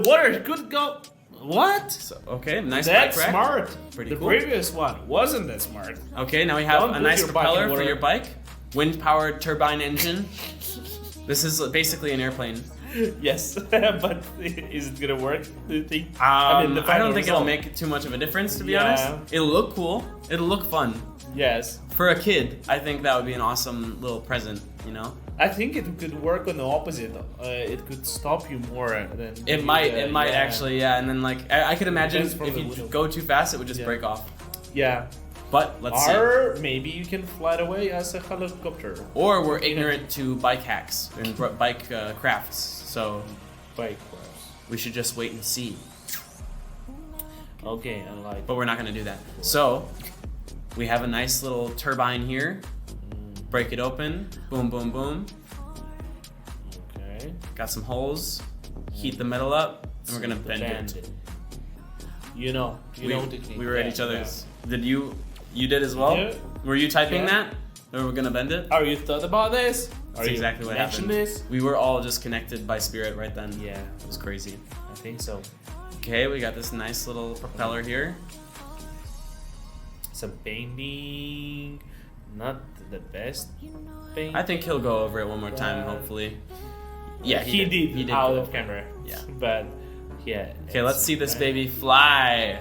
water could go. What? So, okay, nice That's bike rack. smart. Pretty the cool. previous one wasn't that smart. Okay, now we have Don't a put nice your bike in propeller for water. your bike. Wind-powered turbine engine. This is basically an airplane. Yes, but is it gonna work? Do you think? the I don't final think it'll result. make too much of a difference, to be Yeah. honest. It'll look cool. It'll look fun. Yes, For a kid, I think that would be an awesome little present, you know? I think it could work on the opposite. It could stop you more than. It might actually, yeah. And then, like, I could imagine Depends from if the you wheel. go too fast, it would just Yeah. break off. Yeah. But let's see. Or maybe you can fly away as a helicopter. Or we're ignorant to bike hacks and bike crafts, so Bike crash. we should just wait and see. Okay, I like. But we're not gonna do that. So we have a nice little turbine here. Break it open. Boom, boom, boom. Okay. Got some holes. Heat the metal up, and we're gonna bend it. You know technique. We were at Yeah, each other's. Did you did as well? Yeah. Were you typing Yeah. that? Or we're gonna bend it? Yeah. Are you thought about this? That's exactly what happened. This? We were all just connected by spirit right then. Yeah, It was crazy. I think so. Okay, we got this nice little propeller here. Some painting, not the best paint. I think he'll go over it one more time, hopefully. Yeah, he did. He did out go of over it. camera. Yeah. But yeah. Okay, let's see this baby fly.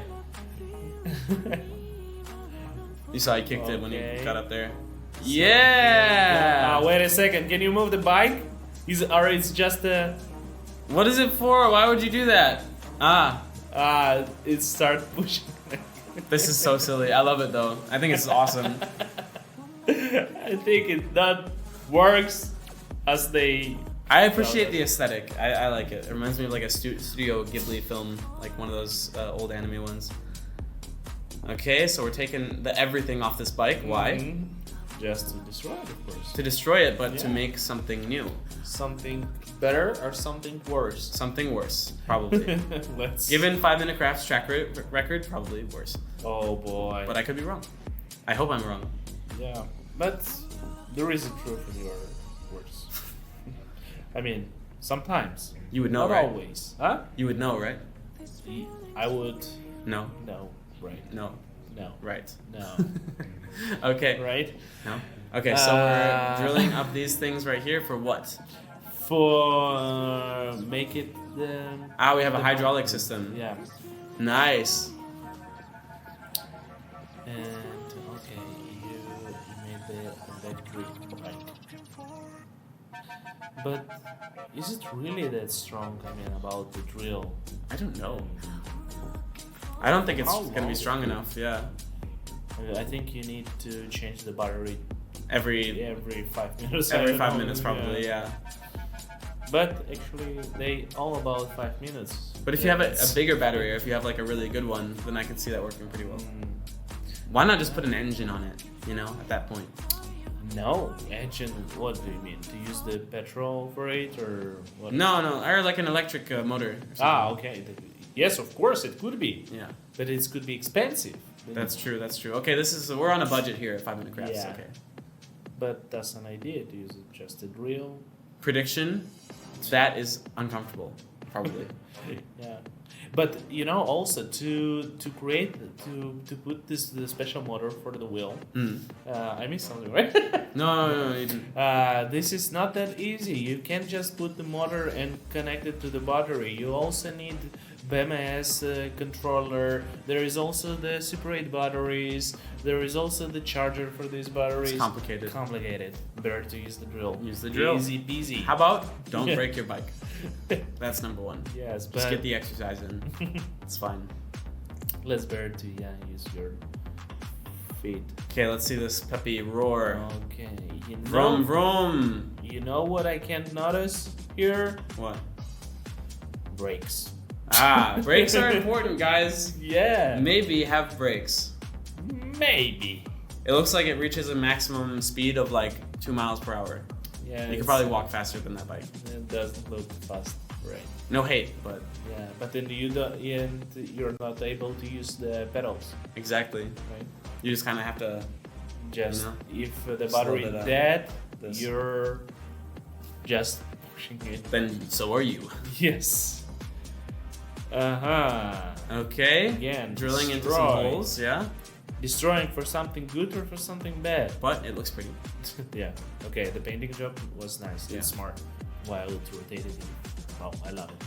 You saw he kicked it when he Okay. got up there. Yeah! Wait a second. Can you move the bike? Or it's just a. What is it for? Why would you do that? It start pushing. This is so silly. I love it though. I think it's awesome. I think that works as they. I appreciate the aesthetic. I like it. It reminds me of like a Studio Ghibli film, like one of those old anime ones. Okay, so we're taking everything off this bike. Why? Mhm. Just to destroy it, of course. To destroy it, but to Yeah. make something new. Something better or something worse? Something worse, probably. Let's. Given 5 Minute Crafts track record, probably worse. Oh boy. But I could be wrong. I hope I'm wrong. Yeah, but there is a truth in your words. I mean, sometimes. You would know, Not right? always. Huh? You would know, right? I would. No. No. Right. No. No. Right. No. Okay. Right? No. Okay, so we're drilling up these things right here for what? For make it. We have a hydraulic system. Yeah. Nice. And okay, you made that great bike. But is it really that strong? I mean, about the drill? I don't know. I don't think it's How gonna be long strong is it? enough. Yeah. I think you need to change the battery Every every 5 minutes. every I 5 don't minutes, know, probably. Yeah. But actually, they all about 5 minutes. But if you have a bigger battery, or if you have like a really good one, then I can see that working pretty well. Why not just put an engine on it? You know, at that point. No, engine. What do you mean? To use the petrol for it or what? No, or like an electric motor. Or something. Okay. Yes, of course it could be, Yeah. but it could be expensive. That's true. That's true. Okay, we're on a budget here at 5 Minute Crafts. Yeah. Okay. But that's an idea to use just a drill. Prediction: that is uncomfortable. Probably. Yeah, but also to create to put the special motor for the wheel. I missed something, right? No, you didn't. This is not that easy. You can't just put the motor and connect it to the battery. You also need BMS controller. There is also the Super 8 batteries. There is also the charger for these batteries. It's complicated. Complicated. Better to use the drill. Use the drill. Easy peasy. How about don't break your bike? That's number one. Yes, but Just get the exercise in. It's fine. let's better to use your feet. Okay, let's see this peppy roar. Okay. Vroom vroom. You know what I can't notice here? What? Brakes. Brakes are important, guys. Yeah. Maybe have brakes. Maybe. It looks like it reaches a maximum speed of like 2 miles per hour. Yeah. You could probably walk faster than that bike. It doesn't look fast, right? No hate, but Yeah, but then you're not able to use the pedals, exactly. right? You just kind of have to. Just No. if the Slow battery that down. dead, This. you're just pushing it. Then so are you. Yes. Okay. Again, Drilling into destroy. some holes. Yeah. Destroying for something good or for something bad? But it looks pretty. Yeah. Okay, the painting job was nice. Yeah. It's smart. While it rotated. Oh, I love it.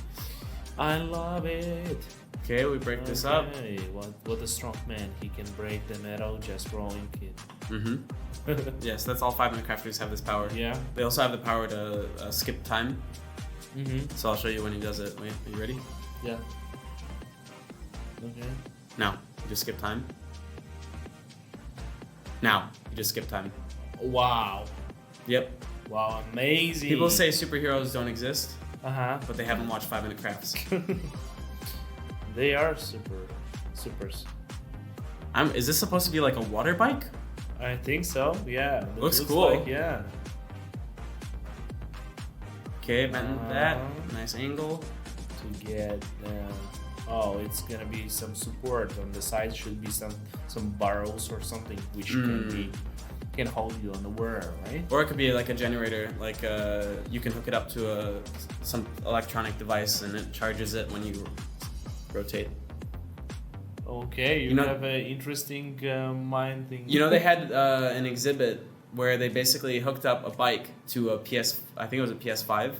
I love it. Okay, we break this up. Okay, what a strong man. He can break the metal just rolling it. Mm-hmm. Yes, that's all 5-minute crafters have this power. Yeah. They also have the power to skip time. Mm-hmm. So I'll show you when he does it. Wait, are you ready? Yeah. Okay. Now, you just skip time. Now, you just skip time. Wow. Yep. Wow, amazing. People say superheroes don't exist, Uh-huh. but they haven't watched 5-minute crafts. They are supers. Is this supposed to be like a water bike? I think so. Yeah. It Looks cool. Like, yeah. Okay, bend that. Nice angle. To get. Oh, it's gonna be some support on the side. Should be some barrels or something which can hold you on the water, right? Or it could be like a generator. Like you can hook it up to some electronic device and it charges it when you rotate. Okay, you know- have an interesting mind thing. You know, they had an exhibit where they basically hooked up a bike to a I think it was a PS5,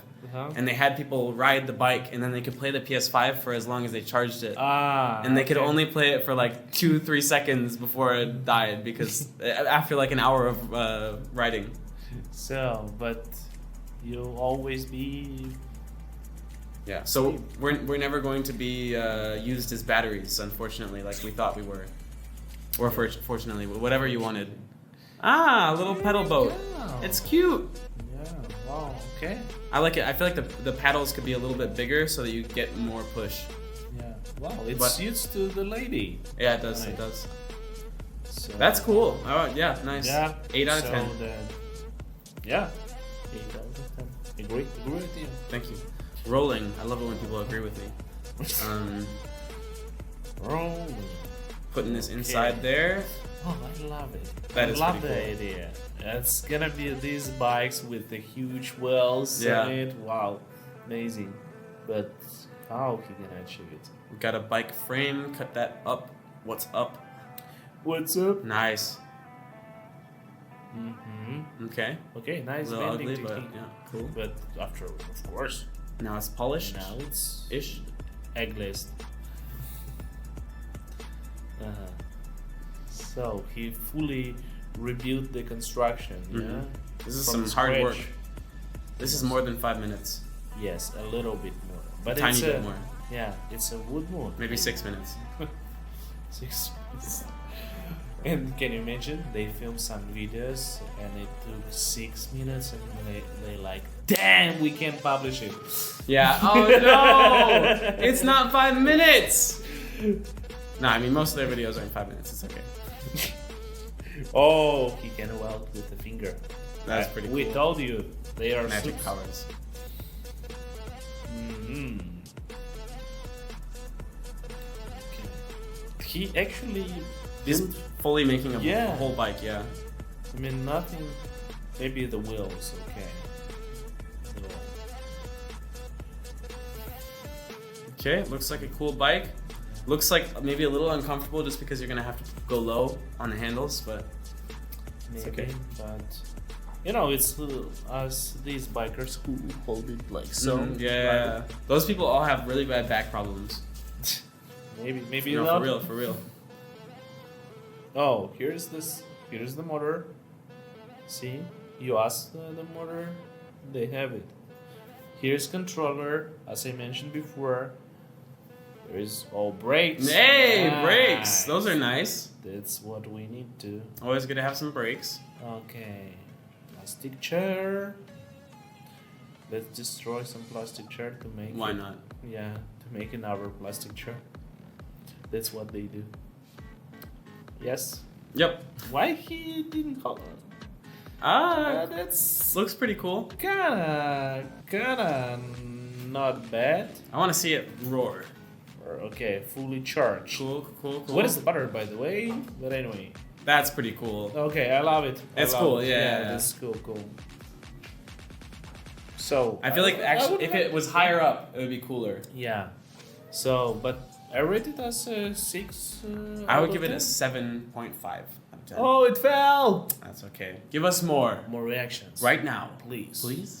and they had people ride the bike, and then they could play the PS5 for as long as they charged it. And they could only play it for like 2-3 seconds before it died, because after like an hour of riding. So, but you'll always be. Yeah. So we're never going to be used as batteries, unfortunately, like we thought we were, or fortunately, whatever you wanted. Ah, a little pedal boat. Wow. It's cute. Yeah. Wow. Okay. I like it. I feel like the paddles could be a little bit bigger so that you get more push. Yeah. Wow. It But- suits to the lady. Yeah, it does. Nice. It does. So, That's cool. Oh, yeah, nice. Yeah. 8 out of 10. Yeah. 8 out of 10. Agree with you. Thank you. Rolling. I love it when people agree with me. Rolling. Putting this inside there. Oh, I love it. That I is love the pretty idea. It's gonna be these bikes with the huge wheels Yeah. on it. Wow, amazing. But how he can achieve it? We got a bike frame. Cut that up. What's up? What's up? Nice. Mm-hmm. Okay. Okay, nice A little bending ugly, but technique. yeah, cool. But after, of course, Now it's polished. now it's Ish. egg glazed. So he fully rebuilt the construction. Yeah. This is From some hard scratch. work. This is more than 5 minutes. Yes, a little bit more. But Tiny it's bit a, more. Yeah, it's a wood moon. Maybe 6 minutes. 6 minutes. And can you imagine? They filmed some videos and it took 6 minutes and they like, damn, we can't publish it. Yeah. Oh no! It's not 5 minutes. No, I mean most of their videos are in 5 minutes. It's okay. Oh, he can weld with the finger. That's pretty cool. We told you they are Magic soups. powers. Mm-hmm. Okay. He actually He's built, fully making a Yeah. whole bike. Yeah. I mean, nothing. Maybe the wheels, okay. Okay. Looks like a cool bike. Looks like maybe a little uncomfortable just because you're gonna have to go low on the handles, but Maybe, okay. but you know, it's us these bikers who hold it like so. Yeah. Those people all have really bad back problems. Maybe No, not. for real. Oh, here's the motor. See, you ask the motor, they have it. Here's controller, as I mentioned before. There is all brakes. Hey, Nice. brakes! Those are nice. That's what we need to. Always good to have some brakes. Okay, plastic chair. Let's destroy some plastic chair to make. Why not? Yeah, to make another plastic chair. That's what they do. Yes. Yep. Why he didn't call? That's Looks pretty cool. kinda not bad. I want to see it roar. Okay, fully charged. Cool. What is the butter, by the way? But anyway. That's pretty cool. Okay, I love it. It's love cool, it. yeah. That's cool. So I feel like would actually, if like- it was higher up, it would be cooler. Yeah. So, but I rate it as a 6. I out would of give it 10. a 7.5 out of 10. Oh, it fell! That's okay. Give us more More reactions. right now. Please. Please?